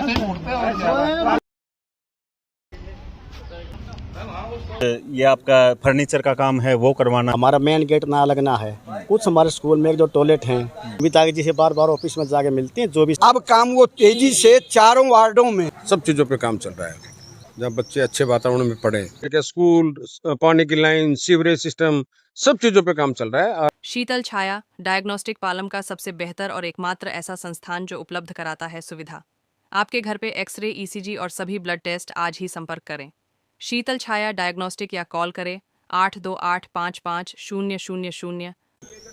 ये आपका फर्नीचर का काम है वो करवाना। हमारा मेन गेट ना लगना है। कुछ हमारे स्कूल में जो टॉयलेट हैं अभी तक जिसे बार बार ऑफिस में जाके मिलते हैं, जो भी अब काम वो तेजी से चारों वार्डों में सब चीजों पे काम चल रहा है, जब बच्चे अच्छे वातावरण में पढ़े। स्कूल, पानी की लाइन, सीवरेज सिस्टम, सब चीजों पे काम चल रहा है। शीतल छाया डायग्नोस्टिक पालम का सबसे बेहतर और एकमात्र ऐसा संस्थान जो उपलब्ध कराता है सुविधा। आपके घर पे एक्सरे, ईसीजी और सभी ब्लड टेस्ट आज ही संपर्क करें। शीतल छाया डायग्नोस्टिक या कॉल करें 82855000।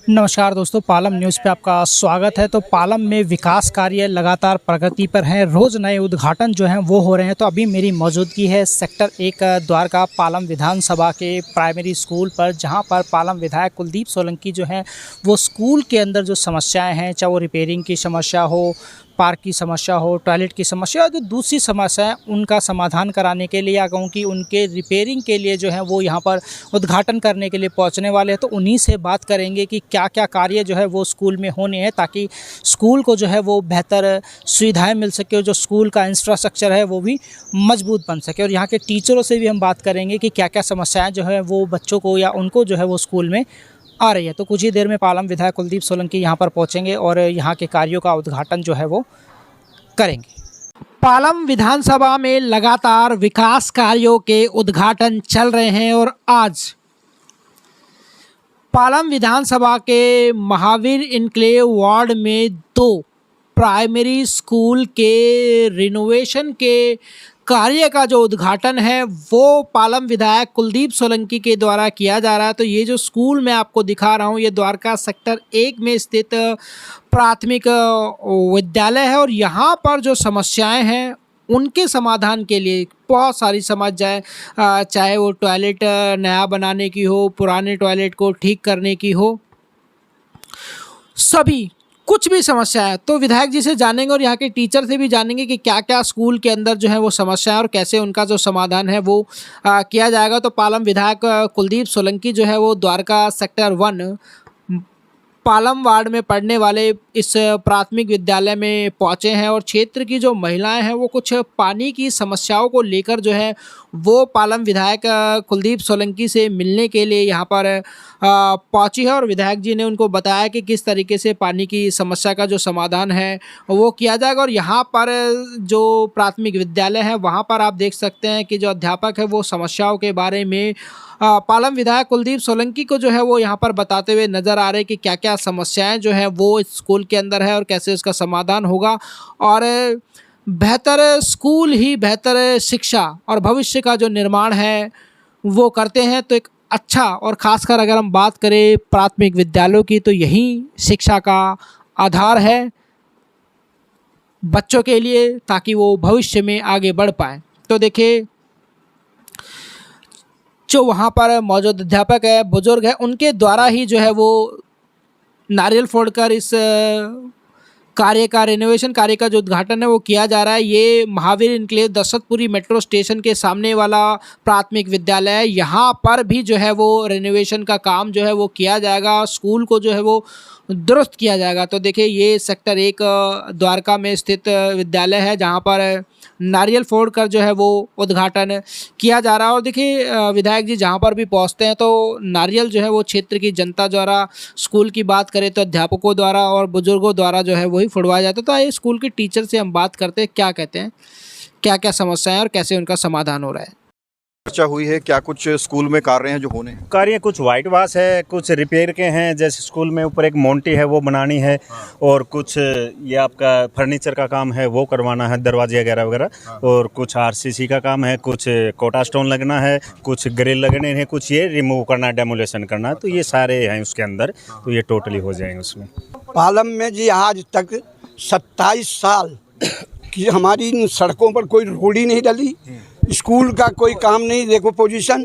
नमस्कार दोस्तों, पालम न्यूज़ पे आपका स्वागत है। तो पालम में विकास कार्य लगातार प्रगति पर हैं, रोज़ नए उद्घाटन जो हैं वो हो रहे हैं। तो अभी मेरी मौजूदगी है सेक्टर 1 द्वारका पालम विधानसभा के प्राइमरी स्कूल पर, जहां पर पालम विधायक कुलदीप सोलंकी जो हैं वो स्कूल के अंदर जो समस्याएं हैं, चाहे वो रिपेयरिंग की समस्या हो, पार्क की समस्या हो, टॉयलेट की समस्या, जो दूसरी समस्या है उनका समाधान कराने के लिए या कहूँ कि उनके रिपेयरिंग के लिए जो है वो यहाँ पर उद्घाटन करने के लिए पहुँचने वाले हैं। तो उन्हीं से बात करेंगे कि क्या क्या कार्य जो है वो स्कूल में होने हैं, ताकि स्कूल को जो है वो बेहतर सुविधाएं मिल सके और जो स्कूल का इंफ्रास्ट्रक्चर है वो भी मजबूत बन सके। और यहाँ के टीचरों से भी हम बात करेंगे कि क्या क्या समस्याएँ जो है वो बच्चों को या उनको जो है वो स्कूल में आ रही है। तो कुछ ही देर में पालम विधायक कुलदीप सोलंकी यहाँ पर पहुँचेंगे और यहाँ के कार्यों का उद्घाटन जो है वो करेंगे। पालम विधानसभा में लगातार विकास कार्यों के उद्घाटन चल रहे हैं और आज पालम विधानसभा के महावीर इनक्लेव वार्ड में 2 प्राइमरी स्कूल के रिनोवेशन के कार्य का जो उद्घाटन है वो पालम विधायक कुलदीप सोलंकी के द्वारा किया जा रहा है। तो ये जो स्कूल मैं आपको दिखा रहा हूँ ये द्वारका सेक्टर 1 में स्थित प्राथमिक विद्यालय है और यहाँ पर जो समस्याएं हैं उनके समाधान के लिए बहुत सारी समस्याएं, चाहे वो टॉयलेट नया बनाने की हो, पुराने टॉयलेट को ठीक करने की हो, सभी कुछ भी समस्या है तो विधायक जी से जानेंगे और यहाँ के टीचर से भी जानेंगे कि क्या क्या स्कूल के अंदर जो है वो समस्या है और कैसे उनका जो समाधान है वो किया जाएगा। तो पालम विधायक कुलदीप सोलंकी जो है वो द्वारका सेक्टर 1 पालम वार्ड में पढ़ने वाले इस प्राथमिक विद्यालय में पहुंचे हैं और क्षेत्र की जो महिलाएं हैं वो कुछ पानी की समस्याओं को लेकर जो है वो पालम विधायक कुलदीप सोलंकी से मिलने के लिए यहाँ पर पहुंची है और विधायक जी ने उनको बताया कि किस तरीके से पानी की समस्या का जो समाधान है वो किया जाएगा। और यहाँ पर जो प्राथमिक विद्यालय है वहाँ पर आप देख सकते हैं कि जो अध्यापक है वो समस्याओं के बारे में पालम विधायक कुलदीप सोलंकी को जो है वो यहाँ पर बताते हुए नज़र आ रहे हैं कि क्या क्या समस्याएं जो है वो इस स्कूल के अंदर है और कैसे उसका समाधान होगा। और बेहतर स्कूल ही बेहतर शिक्षा और भविष्य का जो निर्माण है वो करते हैं। तो एक अच्छा, और ख़ासकर अगर हम बात करें प्राथमिक विद्यालयों की, तो यही शिक्षा का आधार है बच्चों के लिए ताकि वो भविष्य में आगे बढ़ पाए। तो देखिए जो वहाँ पर मौजूद अध्यापक है, बुजुर्ग है, उनके द्वारा ही जो है वो नारियल फोड़कर इस कार्य का, रिनोवेशन कार्य का जो उद्घाटन है वो किया जा रहा है। ये Mahavir enclave Dashrathpuri metro station के सामने वाला प्राथमिक विद्यालय है। यहाँ पर भी जो है वो रिनोवेशन का काम जो है वो किया जाएगा, स्कूल को जो है वो दुरुस्त किया जाएगा। तो देखिए ये सेक्टर 1 द्वारका में स्थित विद्यालय है जहाँ पर नारियल फोड़कर जो है वो उद्घाटन किया जा रहा है। और देखिए विधायक जी जहाँ पर भी पहुँचते हैं तो नारियल जो है वो क्षेत्र की जनता द्वारा, स्कूल की बात करें तो अध्यापकों द्वारा और बुजुर्गों द्वारा जो है वही फोड़वाया जाता है। तो ये स्कूल के टीचर से हम बात करते हैं, क्या कहते हैं, क्या क्या समस्याएं और कैसे उनका समाधान हो रहा है। चर्चा हुई है, क्या कुछ स्कूल में कार्य हैं जो होने हैं? कार्य कुछ वाइट वाश है, कुछ रिपेयर के हैं, जैसे स्कूल में ऊपर एक मोंटी है वो बनानी है, और कुछ ये आपका फर्नीचर का काम है वो करवाना है, दरवाजे वगैरह वगैरह, और कुछ आरसीसी का काम है, कुछ कोटा स्टोन लगना है, कुछ ग्रिल लगने हैं, कुछ ये रिमूव करना है, डेमोलेशन करना है। तो ये सारे हैं उसके अंदर, तो ये टोटली हो जाएंगे उसमें। पालम में जी आज तक 27 साल की हमारी इन सड़कों पर कोई रोड ही नहीं डली, स्कूल का कोई काम नहीं। देखो पोजीशन,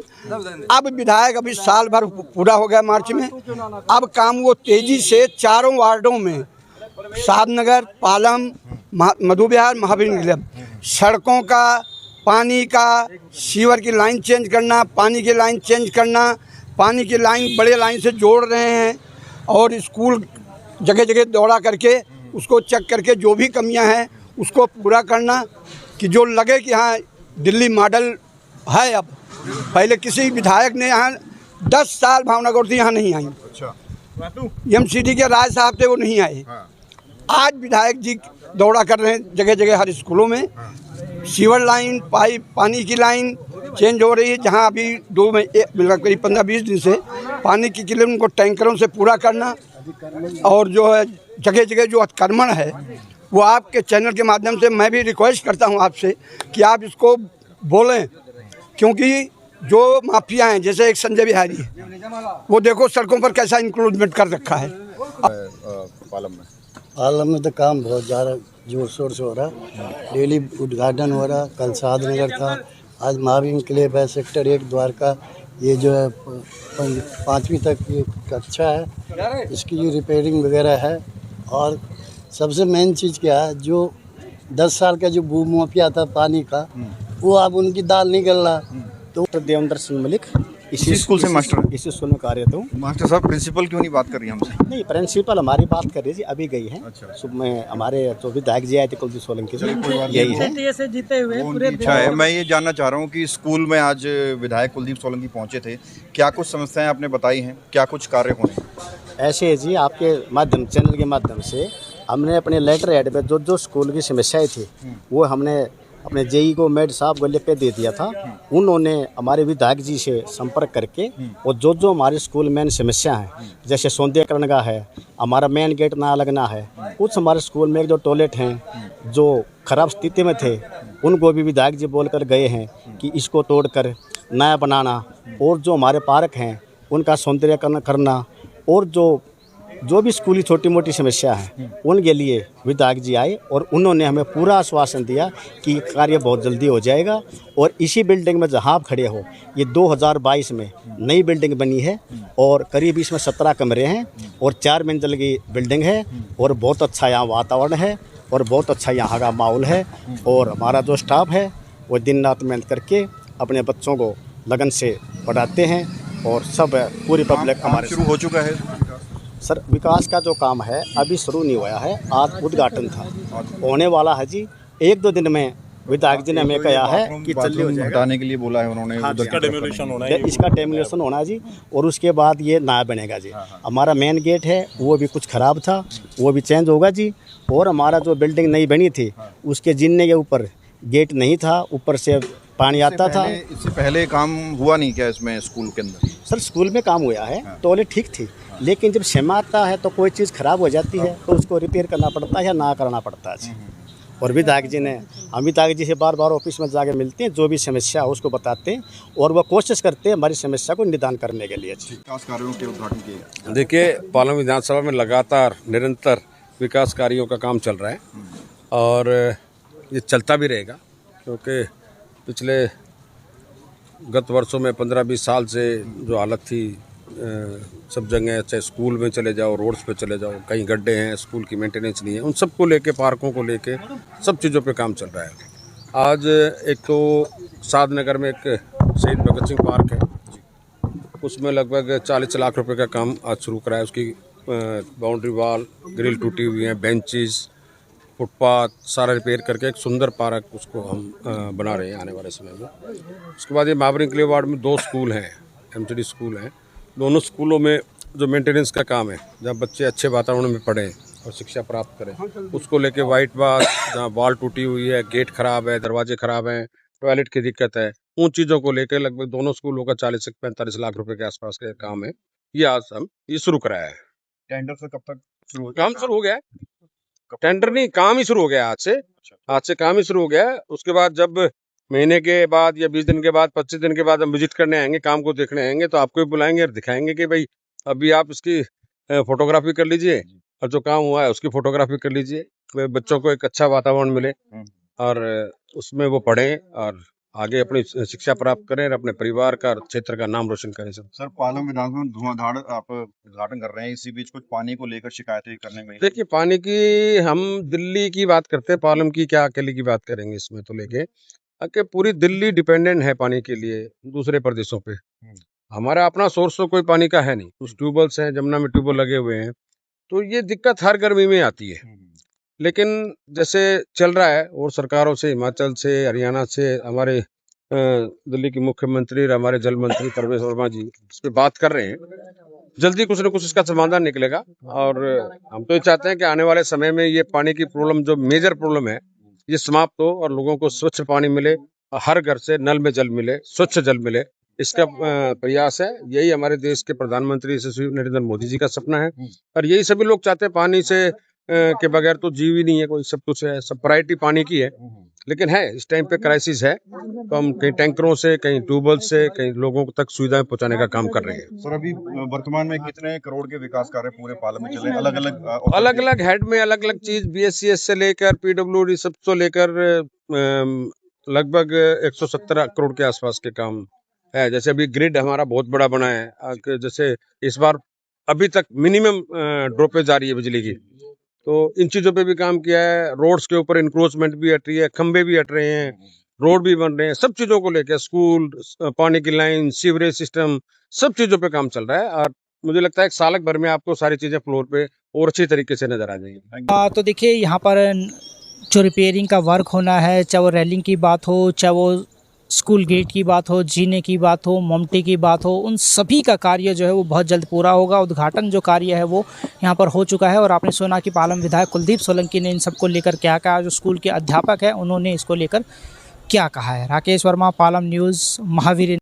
अब विधायक अभी साल भर पूरा हो गया मार्च में, अब काम वो तेजी से चारों वार्डों में, साहबनगर, पालम, मधुविहार, महावीर इनक्लेव, सड़कों का, पानी का, सीवर की लाइन चेंज करना, पानी की लाइन चेंज करना, पानी की लाइन बड़े लाइन से जोड़ रहे हैं और स्कूल जगह जगह दौड़ा करके उसको चेक करके जो भी कमियां हैं उसको पूरा करना कि जो लगे कि हाँ दिल्ली मॉडल है। अब पहले किसी विधायक ने यहाँ 10 साल भावनगर से यहाँ नहीं आई। अच्छा। एमसीडी के राज साहब थे, वो नहीं आए। आज विधायक जी दौड़ा कर रहे हैं जगह जगह हर स्कूलों में। सीवर लाइन, पाइप, पानी की लाइन चेंज हो रही है। जहाँ अभी करीब 15-20 दिन से पानी की किले उनको टैंकरों से पूरा करना, और जो है जगह जगह जो अतिक्रमण है वो आपके चैनल के माध्यम से मैं भी रिक्वेस्ट करता हूँ आपसे कि आप इसको बोलें, क्योंकि जो माफिया हैं जैसे एक संजय बिहारी है, वो देखो सड़कों पर कैसा इंक्लूडमेंट कर रखा है। पालम में तो काम बहुत ज़्यादा जोर शोर से हो रहा है। डेली उद्घाटन हो रहा। कल शादनगर था, आज महावीर क्लेब है, सेक्टर 1 द्वारका। ये जो है 5वीं तक ये कक्षा है, इसकी रिपेयरिंग वगैरह है। और सबसे मेन चीज़ क्या है, जो 10 साल का जो भू माफिया था पानी का, वो अब उनकी दाल नहीं गल रहा। तो देवेंद्र सिंह मलिक इसी स्कूल से मास्टर? इसी स्कूल में कार्यरत हूँ। मास्टर साहब, प्रिंसिपल क्यों नहीं बात कर रही हमसे? नहीं, प्रिंसिपल हमारी बात कर रही थी, अभी गई है। अच्छा। सुबह में हमारे जो विधायक जी आए थे कुलदीप सोलंकी से, यही है। जीते हुए वो उनकी इच्छा है। मैं ये जानना चाह रहा हूँ कि स्कूल में आज विधायक कुलदीप सोलंकी पहुँचे थे, क्या कुछ समस्याएं आपने बताई हैं, क्या कुछ कार्य होने? ऐसे है जी, आपके माध्यम चैनल के माध्यम से हमने अपने लेटर हेड पे जो जो स्कूल की समस्याएं थी वो हमने अपने जेई को मेड साहब को लिख के दे दिया था। उन्होंने हमारे विधायक जी से संपर्क करके और जो जो हमारे स्कूल में समस्या है, जैसे सौंदर्यकरण का है, हमारा मेन गेट ना लगना है, कुछ हमारे स्कूल में जो टॉयलेट हैं जो खराब स्थिति में थे, उनको भी विधायक जी बोल कर गए हैं कि इसको तोड़कर नया बनाना, और जो हमारे पार्क हैं उनका सौंदर्यकरण करना, और जो भी स्कूली छोटी मोटी समस्या है उनके लिए विधायक जी आए और उन्होंने हमें पूरा आश्वासन दिया कि कार्य बहुत जल्दी हो जाएगा। और इसी बिल्डिंग में जहाँ आप खड़े हो, ये 2022 में नई बिल्डिंग बनी है और करीब इसमें 17 कमरे हैं और 4 मंजिल की बिल्डिंग है, और बहुत अच्छा यहाँ वातावरण है और बहुत अच्छा यहाँ का माहौल है। और हमारा जो स्टाफ है वो दिन रात मेहनत करके अपने बच्चों को लगन से पढ़ाते हैं, और सब पूरी पब्लिक हमारे शुरू हो चुका है सर। विकास का जो काम है अभी शुरू नहीं हुआ है, आज उद्घाटन था, होने वाला है जी। 1-2 दिन में विधायक जी ने हमें कहा है कि जल्दी हो जाएगा। हटाने के लिए बोला है उन्होंने। हाँ, इसका डेमोलिशन होना है, इसका डेमोलिशन होना है जी, और उसके बाद ये नया बनेगा जी। हमारा मेन गेट है वो भी कुछ ख़राब था, वो भी चेंज होगा जी। और हमारा जो बिल्डिंग नई बनी थी उसके जिन्ने के ऊपर गेट नहीं था, ऊपर से पानी आता था। इससे पहले काम हुआ नहीं क्या इसमें स्कूल के अंदर? सर स्कूल में काम हुआ है, टॉयलेट ठीक थी, लेकिन जब क्षमा आता है तो कोई चीज़ ख़राब हो जाती है तो उसको रिपेयर करना पड़ता है या ना करना पड़ता है। और विधायक जी ने, हम विधायक जी से बार बार ऑफिस में जाके मिलते हैं, जो भी समस्या है उसको बताते हैं और वो कोशिश करते हैं हमारी समस्या को निदान करने के लिए। विकास कार्यों के उद्घाटन किए। देखिए, पालम विधानसभा में लगातार निरंतर विकास कार्यों का काम चल रहा है और ये चलता भी रहेगा, क्योंकि पिछले गत वर्षों में 15-20 साल से जो हालत थी, सब जगह, चाहे स्कूल में चले जाओ, रोड्स पे चले जाओ, कहीं गड्ढे हैं, स्कूल की मेंटेनेंस नहीं है, उन सबको लेके, पार्कों को लेके, सब चीज़ों पे काम चल रहा है। आज एक तो शादनगर में एक शहीद भगत सिंह पार्क है, उसमें लगभग 40 लाख रुपए का काम आज शुरू करा है। उसकी बाउंड्री वॉल, ग्रिल टूटी हुई है, बेंचेस, फुटपाथ सारा रिपेयर करके एक सुंदर पार्क उसको हम बना रहे हैं आने वाले समय में। उसके बाद ये महावीर क्ले वार्ड में 2 स्कूल हैं, एमसीडी स्कूल हैं। दोनों स्कूलों में जो मेंटेनेंस का काम है, जहाँ बच्चे अच्छे वातावरण में पढ़ें और शिक्षा प्राप्त करें, उसको लेके वाइट वाश, जहाँ वॉल टूटी हुई है, गेट खराब है, दरवाजे खराब हैं, टॉयलेट की दिक्कत है, उन चीज़ों को लेकर लगभग दोनों स्कूलों का 40 से 45 लाख रुपए के आसपास का काम है। ये आज हम ये शुरू कराया है। टेंडर से कब तक शुरू हो? काम शुरू हो गया है, टेंडर नहीं, काम ही शुरू हो गया आज से काम ही शुरू हो गया है। उसके बाद जब महीने के बाद या 20 दिन के बाद, 25 दिन के बाद हम विजिट करने आएंगे, काम को देखने आएंगे, तो आपको भी बुलाएंगे और दिखाएंगे कि भाई अभी आप इसकी फोटोग्राफी कर लीजिए और जो काम हुआ है उसकी फोटोग्राफी कर लीजिए। बच्चों को एक अच्छा वातावरण मिले और उसमें वो पढ़ें और आगे अपनी शिक्षा प्राप्त करें और अपने परिवार का और क्षेत्र का नाम रोशन करें। सर, पालम विधानसभा में धुआंधार आप उद्घाटन कर रहे हैं, इसी बीच कुछ पानी को लेकर शिकायतें करने में। देखिए, पानी की हम दिल्ली की बात करते हैं, पालम की क्या अकेले की बात करेंगे इसमें, तो लेके कि पूरी दिल्ली डिपेंडेंट है पानी के लिए दूसरे प्रदेशों पे। हमारा अपना सोर्स तो कोई पानी का है नहीं, कुछ ट्यूबवेल्स हैं, जमुना में ट्यूबवेल लगे हुए हैं, तो ये दिक्कत हर गर्मी में आती है। लेकिन जैसे चल रहा है और सरकारों से, हिमाचल से, हरियाणा से, हमारे दिल्ली के मुख्यमंत्री और हमारे जल मंत्री परवेश वर्मा जी इस पे बात कर रहे हैं, जल्दी कुछ न कुछ इसका समाधान निकलेगा। और हम तो ये चाहते हैं कि आने वाले समय में ये पानी की प्रॉब्लम, जो मेजर प्रॉब्लम है, ये समाप्त हो और लोगों को स्वच्छ पानी मिले, हर घर से नल में जल मिले, स्वच्छ जल मिले, इसका प्रयास है। यही हमारे देश के प्रधानमंत्री यशस्वी नरेंद्र मोदी जी का सपना है और यही सभी लोग चाहते हैं। पानी से के बगैर तो जीव ही नहीं है कोई, सब कुछ है, सब प्रायोरिटी पानी की है। लेकिन है इस टाइम पे क्राइसिस है, तो हम कहीं टैंकरों से, कहीं ट्यूबवेल से, कहीं लोगों तक सुविधाएं पहुंचाने का काम कर रहे हैं। सर अभी वर्तमान में कितने करोड़ के विकास कार्य पूरे पालम में चल रहे हैं? अलग अलग हेड में अलग अलग चीज, BSCS से लेकर PWD सब तो लेकर लगभग 117 करोड़ के आसपास के काम है। जैसे अभी ग्रिड हमारा बहुत बड़ा बना है, जैसे इस बार अभी तक मिनिमम ड्रॉपेज आ रही है बिजली की, तो इन चीजों पे भी काम किया है। रोड्स के ऊपर इंक्रोचमेंट भी हट रही है, खंबे भी हट रहे हैं, रोड भी बन रहे हैं, सब चीजों को लेकर स्कूल, पानी की लाइन, सीवरेज सिस्टम, सब चीजों पे काम चल रहा है। और मुझे लगता है एक साल भर में आपको सारी चीजें फ्लोर पे और अच्छी तरीके से नजर आ जाएंगी। तो देखिए यहाँ पर जो रिपेयरिंग का वर्क होना है, चाहे वो रेलिंग की बात हो, चाहे वो स्कूल गेट की बात हो, जीने की बात हो, मोमटी की बात हो, उन सभी का कार्य जो है वो बहुत जल्द पूरा होगा। उद्घाटन जो कार्य है वो यहाँ पर हो चुका है और आपने सुना कि पालम विधायक कुलदीप सोलंकी ने इन सबको लेकर क्या कहा, जो स्कूल के अध्यापक हैं उन्होंने इसको लेकर क्या कहा है। राकेश वर्मा, पालम न्यूज़, महावीर।